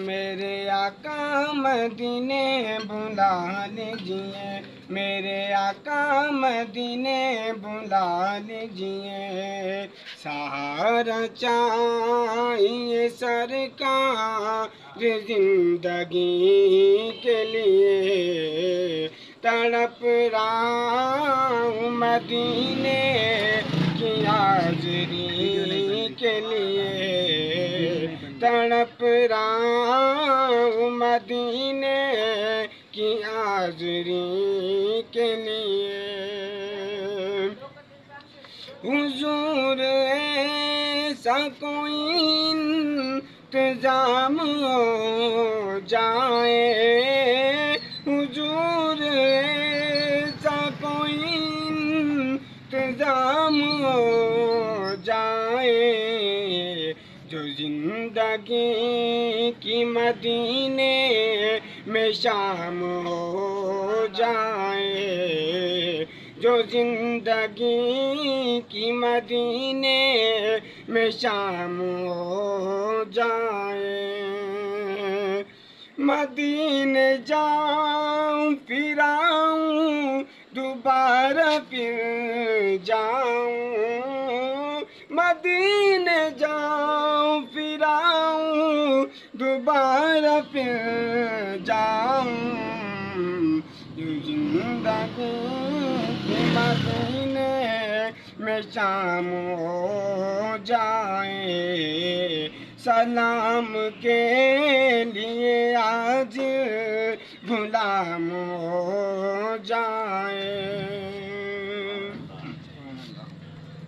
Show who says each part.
Speaker 1: میرے آقا مدینے بلا لیجئے، میرے آقا مدینے بلا لیجئے، سہارا چاہیے سرکار زندگی کے لیے، تڑپ رہا ہوں مدینے کی حاضری کے لیے، تڑپ رہا ہوں مدینے کی حاضری کے لیے۔ حضور ایسا کوئی انتظام ہو جائے، حضور ایسا کوئی انتظام ہو جائے، جو زندگی کی مدینے میں شام ہو جائے، جو زندگی کی مدینے میں شام ہو جائے۔ مدینے جاؤں پھر آؤں دوبارہ پھر جاؤں، مدینے جاؤں پھر آؤں دوبارہ پھر جاؤں، جو زندگی کی مدینے میں شام ہو جائے، سلام کے لیے آج غلام ہو جائے۔